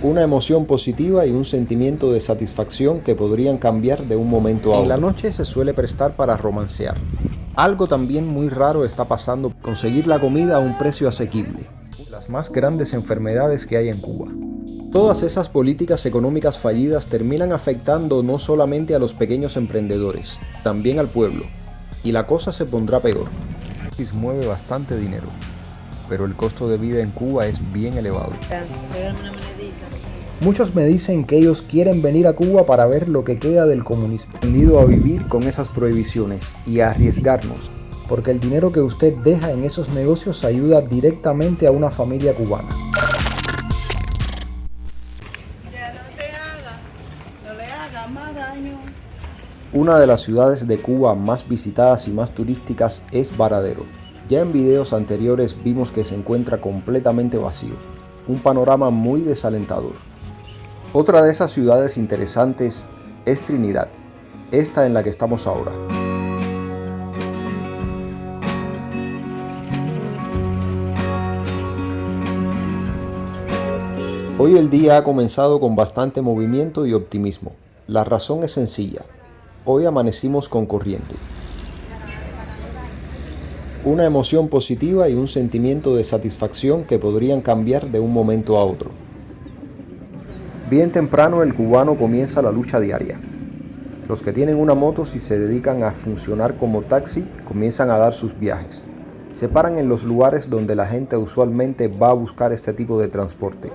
Una emoción positiva y un sentimiento de satisfacción que podrían cambiar de un momento a otro. En la noche se suele prestar para romancear. Algo también muy raro está pasando: conseguir la comida a un precio asequible. Las más grandes enfermedades que hay en Cuba. Todas esas políticas económicas fallidas terminan afectando no solamente a los pequeños emprendedores, también al pueblo. Y la cosa se pondrá peor. Mueve bastante dinero, pero el costo de vida en Cuba es bien elevado. Muchos me dicen que ellos quieren venir a Cuba para ver lo que queda del comunismo, aprendido a vivir con esas prohibiciones y a arriesgarnos, porque el dinero que usted deja en esos negocios ayuda directamente a una familia cubana. No le haga más daño. Una de las ciudades de Cuba más visitadas y más turísticas es Varadero. Ya en videos anteriores vimos que se encuentra completamente vacío, un panorama muy desalentador. Otra de esas ciudades interesantes es Trinidad, esta en la que estamos ahora. Hoy el día ha comenzado con bastante movimiento y optimismo. La razón es sencilla: hoy amanecimos con corriente. Una emoción positiva y un sentimiento de satisfacción que podrían cambiar de un momento a otro. Bien temprano el cubano comienza la lucha diaria. Los que tienen una moto y se dedican a funcionar como taxi comienzan a dar sus viajes. Se paran en los lugares donde la gente usualmente va a buscar este tipo de transporte.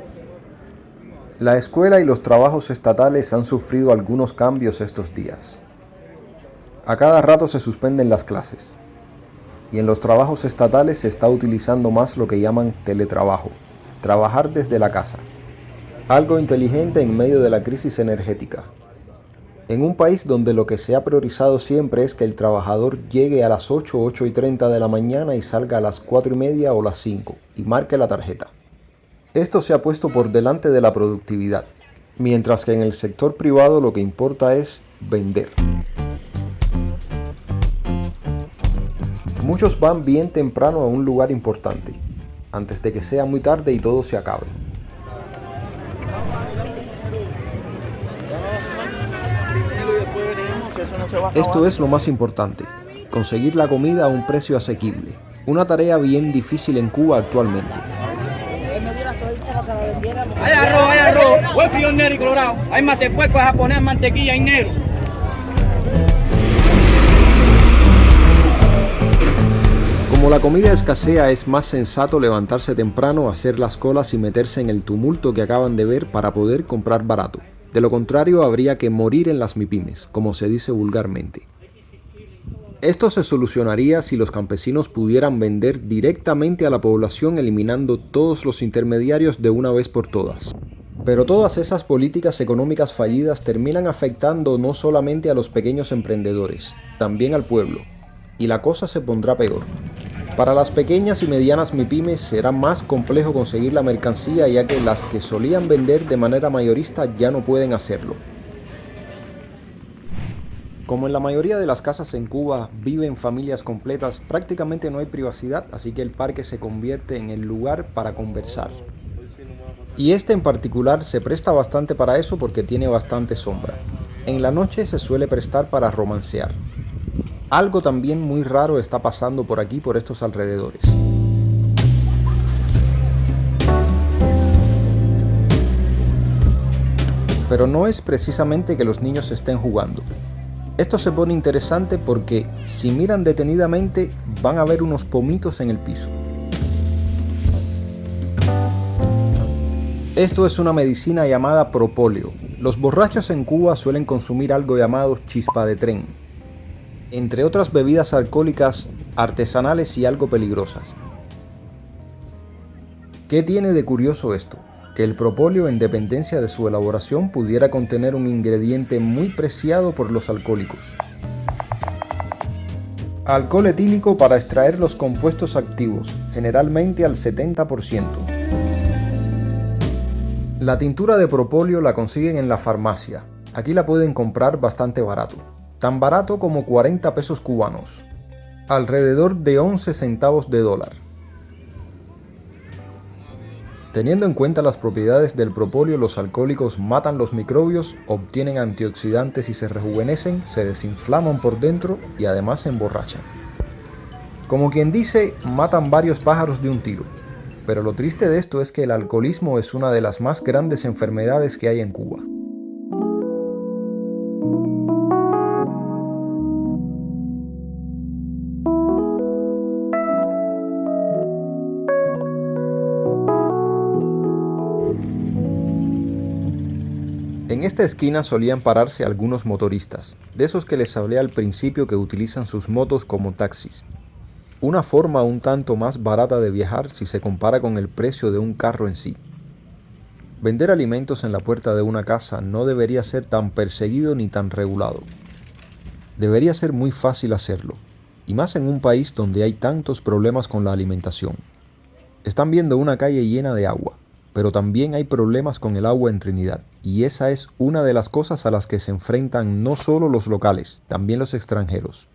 La escuela y los trabajos estatales han sufrido algunos cambios estos días. A cada rato se suspenden las clases. Y en los trabajos estatales se está utilizando más lo que llaman teletrabajo, trabajar desde la casa. Algo inteligente en medio de la crisis energética. En un país donde lo que se ha priorizado siempre es que el trabajador llegue a las 8:30 de la mañana y salga a las 4:30 o las 5 y marque la tarjeta. Esto se ha puesto por delante de la productividad, mientras que en el sector privado lo que importa es vender. Muchos van bien temprano a un lugar importante, antes de que sea muy tarde y todo se acabe. Esto es lo más importante: conseguir la comida a un precio asequible, una tarea bien difícil en Cuba actualmente. Hay arroz, buen frío negro y colorado. Hay más de puerco japonés, mantequilla y negro. Como la comida escasea, es más sensato levantarse temprano, hacer las colas y meterse en el tumulto que acaban de ver para poder comprar barato. De lo contrario, habría que morir en las MIPYMES, como se dice vulgarmente. Esto se solucionaría si los campesinos pudieran vender directamente a la población, eliminando todos los intermediarios de una vez por todas. Pero todas esas políticas económicas fallidas terminan afectando no solamente a los pequeños emprendedores, también al pueblo. Y la cosa se pondrá peor. Para las pequeñas y medianas MIPYMES será más complejo conseguir la mercancía, ya que las que solían vender de manera mayorista ya no pueden hacerlo. Como en la mayoría de las casas en Cuba viven familias completas, prácticamente no hay privacidad, así que el parque se convierte en el lugar para conversar. Y este en particular se presta bastante para eso porque tiene bastante sombra. En la noche se suele prestar para romancear. Algo también muy raro está pasando por aquí, por estos alrededores. Pero no es precisamente que los niños estén jugando. Esto se pone interesante porque si miran detenidamente van a ver unos pomitos en el piso. Esto es una medicina llamada propóleo. Los borrachos en Cuba suelen consumir algo llamado chispa de tren, entre otras bebidas alcohólicas artesanales y algo peligrosas. ¿Qué tiene de curioso esto? Que el propóleo, en dependencia de su elaboración, pudiera contener un ingrediente muy preciado por los alcohólicos: alcohol etílico, para extraer los compuestos activos, generalmente al 70%. La tintura de propóleo la consiguen en la farmacia. Aquí la pueden comprar bastante barato. Tan barato como 40 pesos cubanos, alrededor de 11 centavos de dólar. Teniendo en cuenta las propiedades del propóleo, los alcohólicos matan los microbios, obtienen antioxidantes y se rejuvenecen, se desinflaman por dentro y además se emborrachan. Como quien dice, matan varios pájaros de un tiro. Pero lo triste de esto es que el alcoholismo es una de las más grandes enfermedades que hay en Cuba. En esta esquina solían pararse algunos motoristas, de esos que les hablé al principio que utilizan sus motos como taxis. Una forma un tanto más barata de viajar si se compara con el precio de un carro en sí. Vender alimentos en la puerta de una casa no debería ser tan perseguido ni tan regulado. Debería ser muy fácil hacerlo, y más en un país donde hay tantos problemas con la alimentación. Están viendo una calle llena de agua, pero también hay problemas con el agua en Trinidad, y esa es una de las cosas a las que se enfrentan no solo los locales, también los extranjeros.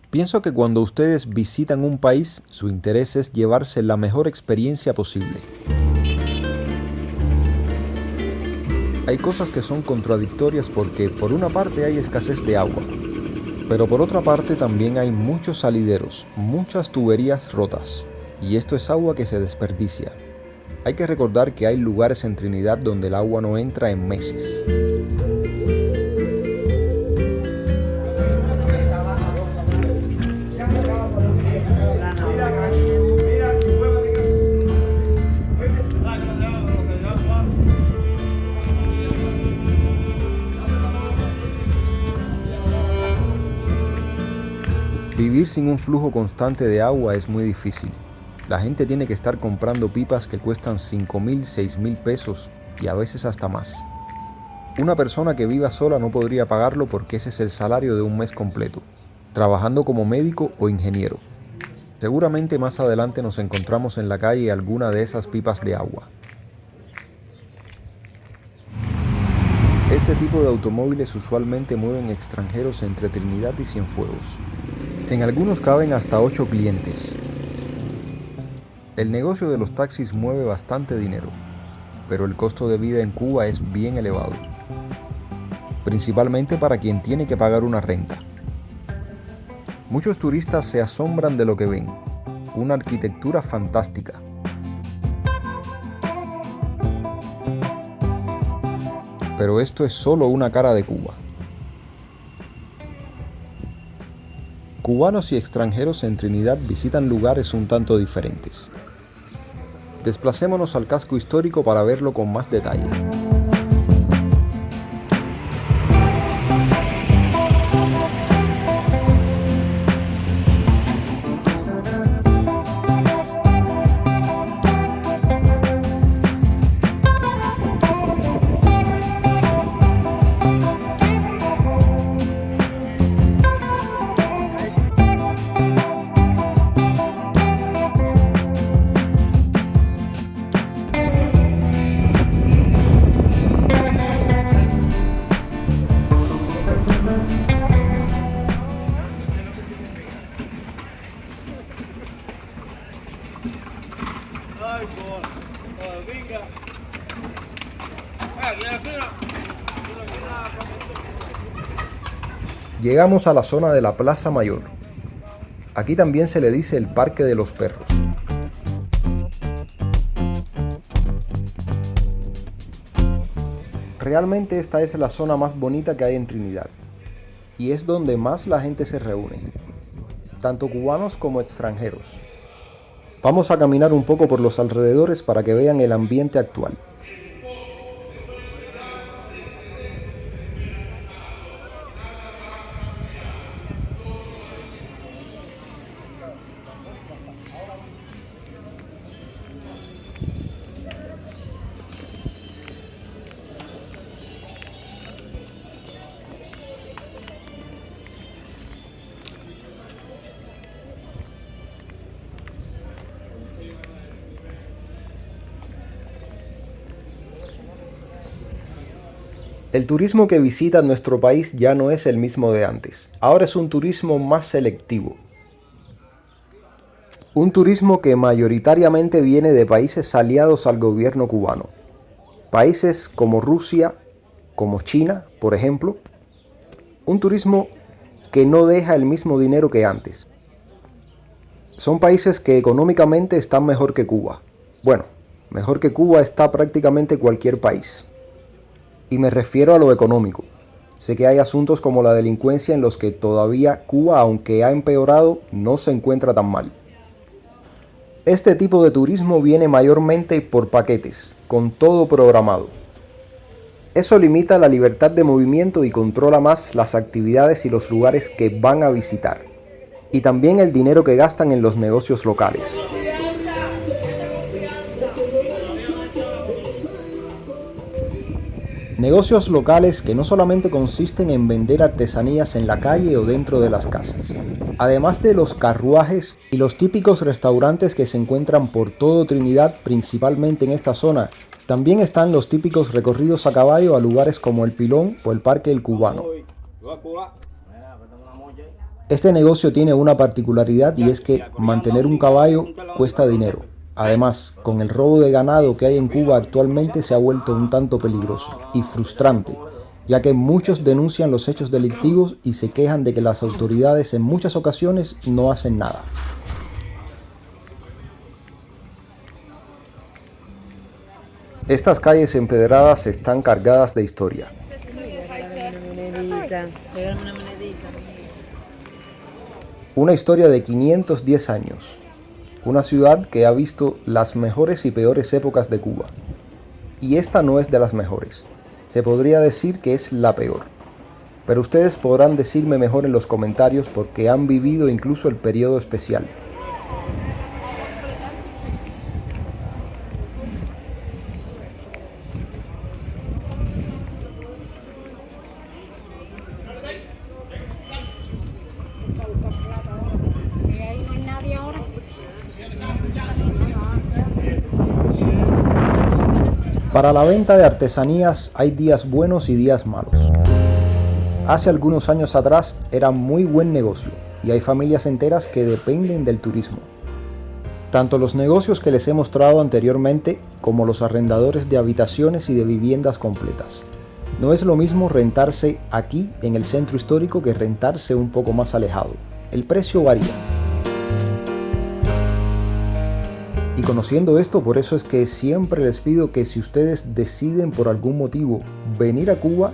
Pienso que cuando ustedes visitan un país, su interés es llevarse la mejor experiencia posible. Hay cosas que son contradictorias porque por una parte hay escasez de agua, pero por otra parte también hay muchos salideros, muchas tuberías rotas, y esto es agua que se desperdicia. Hay que recordar que hay lugares en Trinidad donde el agua no entra en meses. Vivir sin un flujo constante de agua es muy difícil. La gente tiene que estar comprando pipas que cuestan 5,000, 6,000 pesos y a veces hasta más. Una persona que viva sola no podría pagarlo porque ese es el salario de un mes completo, trabajando como médico o ingeniero. Seguramente más adelante nos encontramos en la calle alguna de esas pipas de agua. Este tipo de automóviles usualmente mueven extranjeros entre Trinidad y Cienfuegos. En algunos caben hasta 8 clientes. El negocio de los taxis mueve bastante dinero, pero el costo de vida en Cuba es bien elevado, principalmente para quien tiene que pagar una renta. Muchos turistas se asombran de lo que ven, una arquitectura fantástica. Pero esto es solo una cara de Cuba. Cubanos y extranjeros en Trinidad visitan lugares un tanto diferentes. Desplacémonos al casco histórico para verlo con más detalle. Llegamos a la zona de la Plaza Mayor. Aquí también se le dice el Parque de los Perros. Realmente esta es la zona más bonita que hay en Trinidad y es donde más la gente se reúne, tanto cubanos como extranjeros. Vamos a caminar un poco por los alrededores para que vean el ambiente actual. El turismo que visita nuestro país ya no es el mismo de antes. Ahora es un turismo más selectivo. Un turismo que mayoritariamente viene de países aliados al gobierno cubano. Países como Rusia, como China, por ejemplo. Un turismo que no deja el mismo dinero que antes. Son países que económicamente están mejor que Cuba. Bueno, mejor que Cuba está prácticamente cualquier país. Y me refiero a lo económico. Sé que hay asuntos como la delincuencia en los que todavía Cuba, aunque ha empeorado, no se encuentra tan mal. Este tipo de turismo viene mayormente por paquetes, con todo programado. Eso limita la libertad de movimiento y controla más las actividades y los lugares que van a visitar. Y también el dinero que gastan en los negocios locales. Negocios locales que no solamente consisten en vender artesanías en la calle o dentro de las casas. Además de los carruajes y los típicos restaurantes que se encuentran por todo Trinidad, principalmente en esta zona, también están los típicos recorridos a caballo a lugares como el Pilón o el Parque El Cubano. Este negocio tiene una particularidad y es que mantener un caballo cuesta dinero. Además, con el robo de ganado que hay en Cuba actualmente se ha vuelto un tanto peligroso y frustrante, ya que muchos denuncian los hechos delictivos y se quejan de que las autoridades en muchas ocasiones no hacen nada. Estas calles empedradas están cargadas de historia. Una historia de 510 años. Una ciudad que ha visto las mejores y peores épocas de Cuba. Y esta no es de las mejores. Se podría decir que es la peor. Pero ustedes podrán decirme mejor en los comentarios porque han vivido incluso el periodo especial. Para la venta de artesanías hay días buenos y días malos. Hace algunos años atrás era muy buen negocio y hay familias enteras que dependen del turismo. Tanto los negocios que les he mostrado anteriormente como los arrendadores de habitaciones y de viviendas completas. No es lo mismo rentarse aquí en el centro histórico que rentarse un poco más alejado. El precio varía. Y conociendo esto, por eso es que siempre les pido que si ustedes deciden por algún motivo venir a Cuba,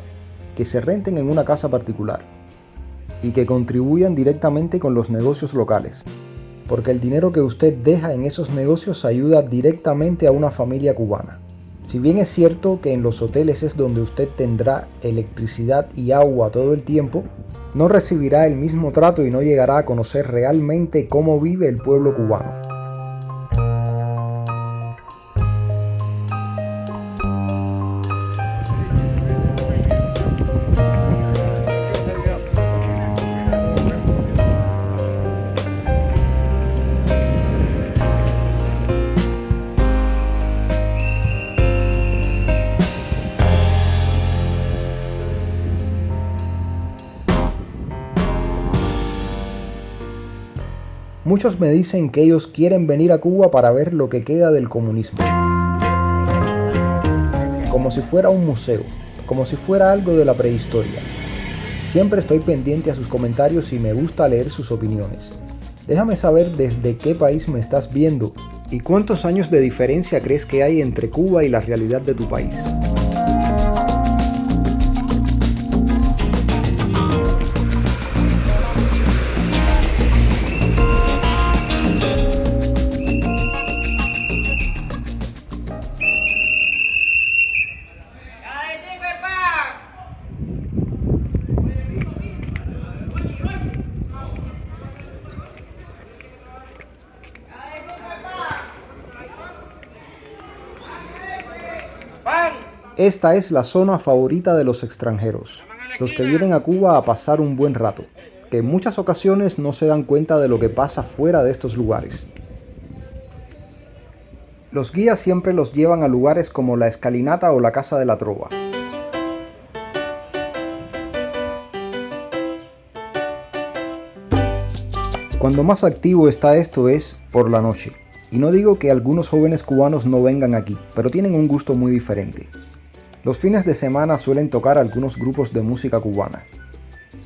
que se renten en una casa particular y que contribuyan directamente con los negocios locales, porque el dinero que usted deja en esos negocios ayuda directamente a una familia cubana. Si bien es cierto que en los hoteles es donde usted tendrá electricidad y agua todo el tiempo, no recibirá el mismo trato y no llegará a conocer realmente cómo vive el pueblo cubano. Muchos me dicen que ellos quieren venir a Cuba para ver lo que queda del comunismo. Como si fuera un museo, como si fuera algo de la prehistoria. Siempre estoy pendiente a sus comentarios y me gusta leer sus opiniones. Déjame saber desde qué país me estás viendo y cuántos años de diferencia crees que hay entre Cuba y la realidad de tu país. Esta es la zona favorita de los extranjeros, los que vienen a Cuba a pasar un buen rato, que en muchas ocasiones no se dan cuenta de lo que pasa fuera de estos lugares. Los guías siempre los llevan a lugares como la Escalinata o la Casa de la Trova. Cuando más activo está esto es por la noche. Y no digo que algunos jóvenes cubanos no vengan aquí, pero tienen un gusto muy diferente. Los fines de semana suelen tocar algunos grupos de música cubana.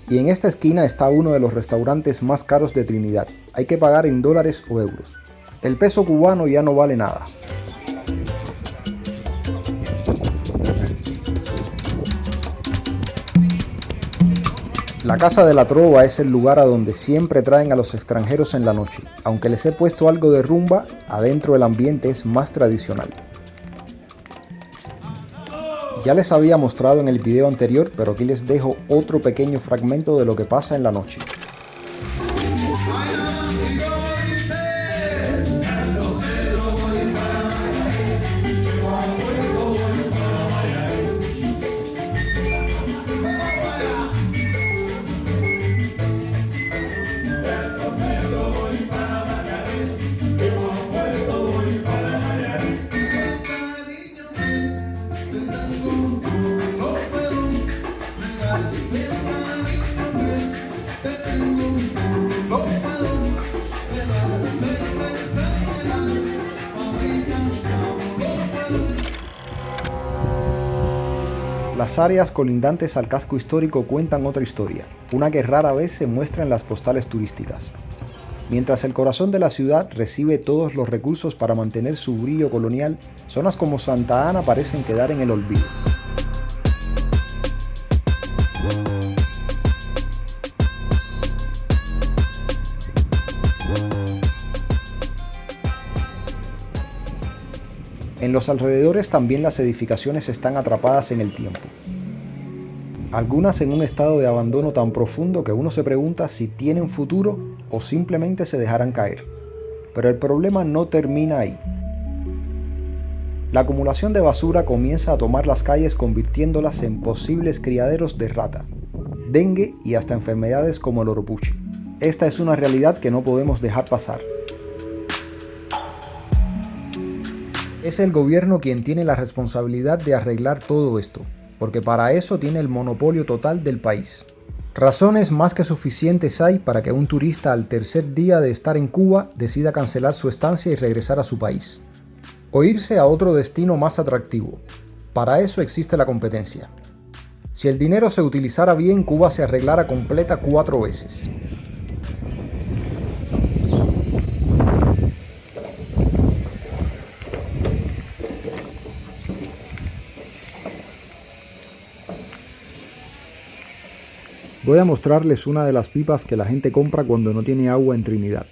Y en esta esquina está uno de los restaurantes más caros de Trinidad. Hay que pagar en dólares o euros. El peso cubano ya no vale nada. La Casa de la Trova es el lugar a donde siempre traen a los extranjeros en la noche. Aunque les he puesto algo de rumba, adentro el ambiente es más tradicional. Ya les había mostrado en el video anterior, pero aquí les dejo otro pequeño fragmento de lo que pasa en la noche. Las áreas colindantes al casco histórico cuentan otra historia, una que rara vez se muestra en las postales turísticas. Mientras el corazón de la ciudad recibe todos los recursos para mantener su brillo colonial, zonas como Santa Ana parecen quedar en el olvido. En los alrededores también las edificaciones están atrapadas en el tiempo. Algunas en un estado de abandono tan profundo que uno se pregunta si tienen futuro o simplemente se dejarán caer. Pero el problema no termina ahí. La acumulación de basura comienza a tomar las calles, convirtiéndolas en posibles criaderos de rata, dengue y hasta enfermedades como el oropuche. Esta es una realidad que no podemos dejar pasar. Es el gobierno quien tiene la responsabilidad de arreglar todo esto, porque para eso tiene el monopolio total del país. Razones más que suficientes hay para que un turista al tercer día de estar en Cuba decida cancelar su estancia y regresar a su país, o irse a otro destino más atractivo. Para eso existe la competencia. Si el dinero se utilizara bien, Cuba se arreglara completa 4 veces. Voy a mostrarles una de las pipas que la gente compra cuando no tiene agua en Trinidad.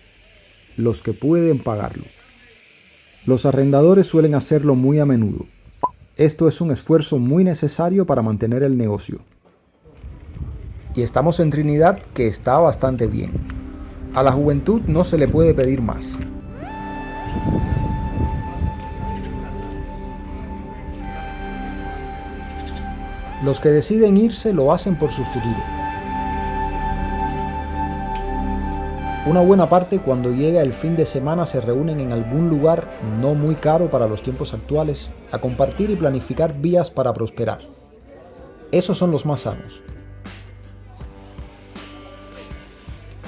Los que pueden pagarlo. Los arrendadores suelen hacerlo muy a menudo. Esto es un esfuerzo muy necesario para mantener el negocio. Y estamos en Trinidad, que está bastante bien. A la juventud no se le puede pedir más. Los que deciden irse lo hacen por su futuro. Una buena parte, cuando llega el fin de semana, se reúnen en algún lugar no muy caro para los tiempos actuales a compartir y planificar vías para prosperar. Esos son los más sanos.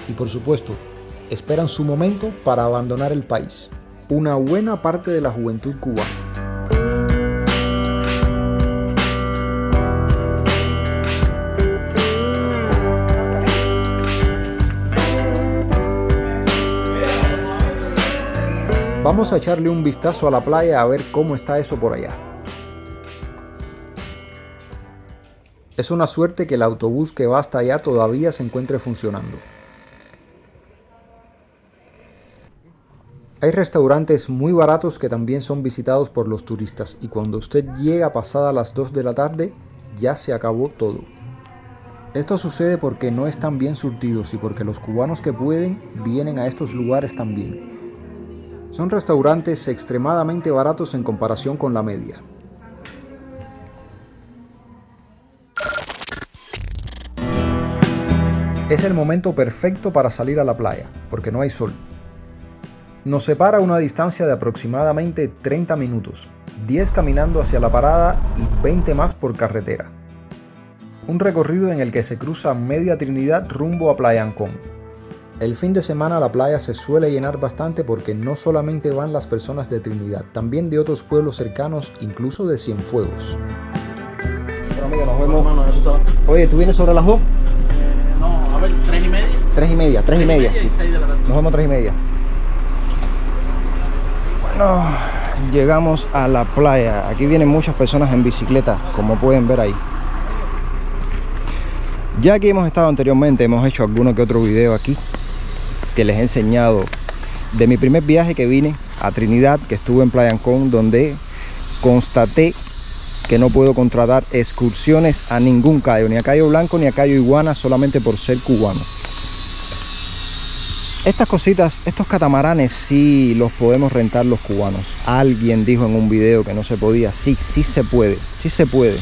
Y por supuesto, esperan su momento para abandonar el país. Una buena parte de la juventud cubana. Vamos a echarle un vistazo a la playa a ver cómo está eso por allá. Es una suerte que el autobús que va hasta allá todavía se encuentre funcionando. Hay restaurantes muy baratos que también son visitados por los turistas y cuando usted llega pasadas las 2 de la tarde ya se acabó todo. Esto sucede porque no están bien surtidos y porque los cubanos que pueden vienen a estos lugares también. Son restaurantes extremadamente baratos en comparación con la media. Es el momento perfecto para salir a la playa, porque no hay sol. Nos separa una distancia de aproximadamente 30 minutos, 10 caminando hacia la parada y 20 más por carretera. Un recorrido en el que se cruza media Trinidad rumbo a Playa Ancón. El fin de semana la playa se suele llenar bastante porque no solamente van las personas de Trinidad, también de otros pueblos cercanos, incluso de Cienfuegos. Bueno, amigo, nos vemos. Oye, ¿tú vienes sobre las 2? No, a ver, 3:30. 3:30, 3:30. Y 6 de la tarde. Nos vemos 3:30. Bueno, llegamos a la playa. Aquí vienen muchas personas en bicicleta, como pueden ver ahí. Ya que hemos estado anteriormente, hemos hecho alguno que otro video aquí que les he enseñado de mi primer viaje que vine a Trinidad, que estuve en Playa Ancón, donde constaté que no puedo contratar excursiones a ningún cayo, ni a Cayo Blanco ni a Cayo Iguana, solamente por ser cubano. Estas cositas, estos catamaranes sí los podemos rentar los cubanos. Alguien dijo en un video que no se podía. Sí, sí se puede, sí se puede.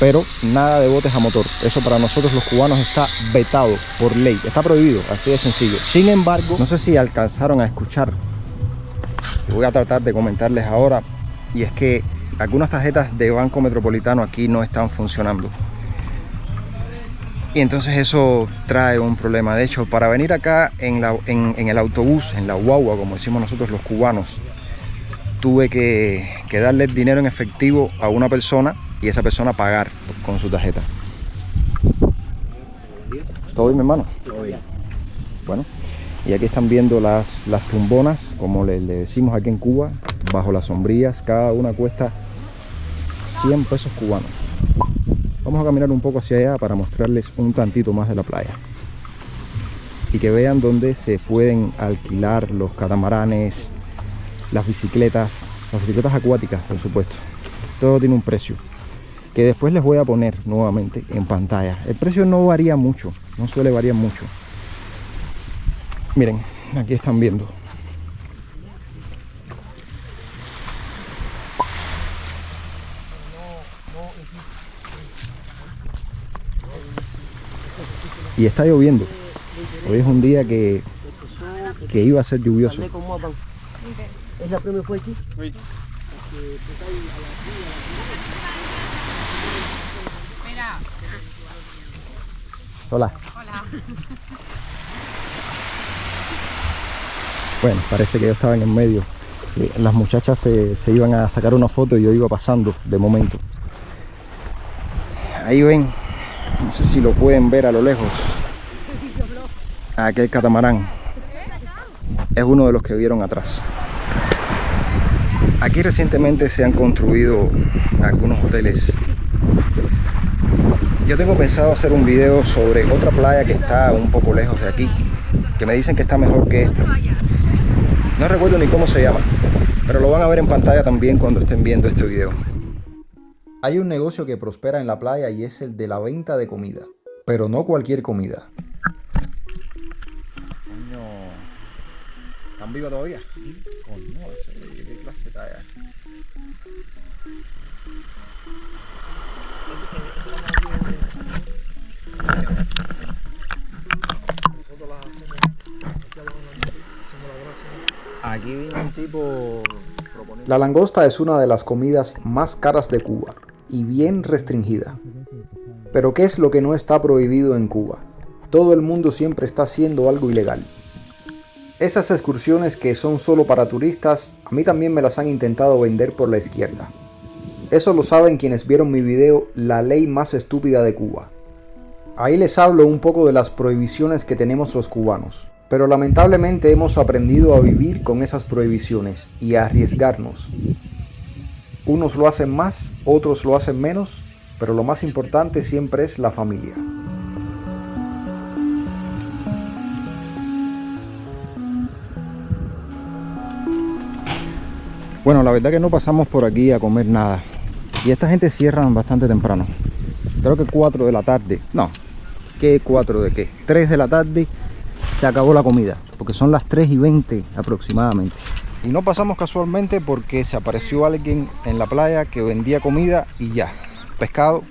Pero nada de botes a motor. Eso para nosotros los cubanos está vetado por ley. Está prohibido, así de sencillo. Sin embargo, no sé si alcanzaron a escuchar. Voy a tratar de comentarles ahora. Y es que algunas tarjetas de Banco Metropolitano aquí no están funcionando. Y entonces eso trae un problema. De hecho, para venir acá en el autobús, en la guagua, como decimos nosotros los cubanos, tuve que darle dinero en efectivo a una persona y esa persona pagar con su tarjeta. ¿Todo bien, mi hermano? Todo bien. Bueno, y aquí están viendo las tumbonas, como le decimos aquí en Cuba, bajo las sombrillas. Cada una cuesta 100 pesos cubanos. Vamos a caminar un poco hacia allá para mostrarles un tantito más de la playa y que vean dónde se pueden alquilar los catamaranes, las bicicletas acuáticas, por supuesto. Todo tiene un precio que después les voy a poner nuevamente en pantalla. El precio no varía mucho, no suele variar mucho. Miren, aquí están viendo. Y está lloviendo. Hoy es un día que iba a ser lluvioso. Hola. Hola. Bueno, parece que yo estaba en el medio. Las muchachas se iban a sacar una foto y yo iba pasando de momento. Ahí ven, no sé si lo pueden ver a lo lejos, aquel catamarán. Es uno de los que vieron atrás. Aquí recientemente se han construido algunos hoteles. Yo tengo pensado hacer un video sobre otra playa que está un poco lejos de aquí, que me dicen que está mejor que esta. No recuerdo ni cómo se llama, pero lo van a ver en pantalla también cuando estén viendo este video. Hay un negocio que prospera en la playa y es el de la venta de comida, pero no cualquier comida. Coño, ¿están vivos todavía? Coño, ¿qué clase está allá? Aquí vino un tipo proponiendo. La langosta es una de las comidas más caras de Cuba y bien restringida. Pero ¿qué es lo que no está prohibido en Cuba? Todo el mundo siempre está haciendo algo ilegal. Esas excursiones que son solo para turistas, a mí también me las han intentado vender por la izquierda. Eso lo saben quienes vieron mi video La ley más estúpida de Cuba. Ahí les hablo un poco de las prohibiciones que tenemos los cubanos. Pero lamentablemente hemos aprendido a vivir con esas prohibiciones y a arriesgarnos. Unos lo hacen más, otros lo hacen menos, pero lo más importante siempre es la familia. Bueno, la verdad que no pasamos por aquí a comer nada. Y esta gente cierran bastante temprano. Creo que 4 de la tarde. No, ¿qué 4 de qué? 3 de la tarde se acabó la comida. Porque son las 3:20 aproximadamente. Y no pasamos casualmente porque se apareció alguien en la playa que vendía comida y ya. Pescado,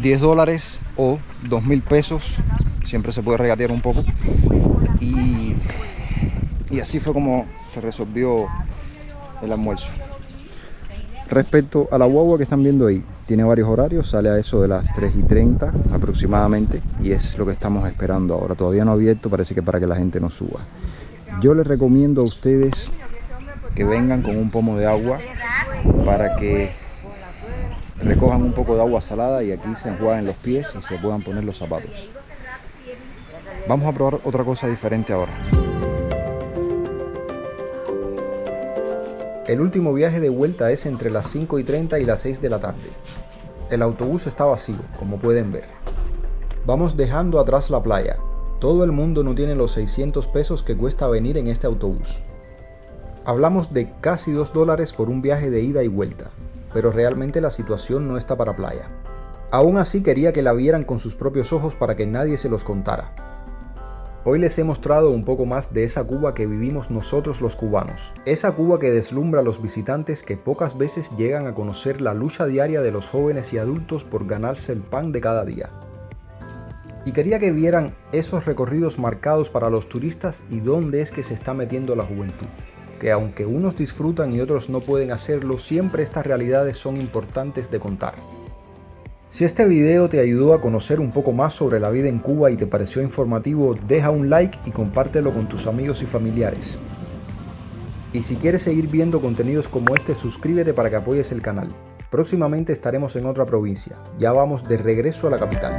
$10 o 2.000 pesos. Siempre se puede regatear un poco. Y así fue como se resolvió el almuerzo. Respecto a la guagua que están viendo ahí, tiene varios horarios, sale a eso de las 3:30 aproximadamente y es lo que estamos esperando ahora. Todavía no ha abierto, parece que para que la gente no suba. Yo les recomiendo a ustedes que vengan con un pomo de agua para que recojan un poco de agua salada y aquí se enjuaguen los pies y se puedan poner los zapatos. Vamos a probar otra cosa diferente ahora. El último viaje de vuelta es entre las 5:30 y las 6 de la tarde. El autobús está vacío, como pueden ver. Vamos dejando atrás la playa. Todo el mundo no tiene los 600 pesos que cuesta venir en este autobús. Hablamos de casi $2 por un viaje de ida y vuelta, pero realmente la situación no está para playa. Aún así quería que la vieran con sus propios ojos para que nadie se los contara. Hoy les he mostrado un poco más de esa Cuba que vivimos nosotros los cubanos. Esa Cuba que deslumbra a los visitantes que pocas veces llegan a conocer la lucha diaria de los jóvenes y adultos por ganarse el pan de cada día. Y quería que vieran esos recorridos marcados para los turistas y dónde es que se está metiendo la juventud. Que aunque unos disfrutan y otros no pueden hacerlo, siempre estas realidades son importantes de contar. Si este video te ayudó a conocer un poco más sobre la vida en Cuba y te pareció informativo, deja un like y compártelo con tus amigos y familiares. Y si quieres seguir viendo contenidos como este, suscríbete para que apoyes el canal. Próximamente estaremos en otra provincia, ya vamos de regreso a la capital.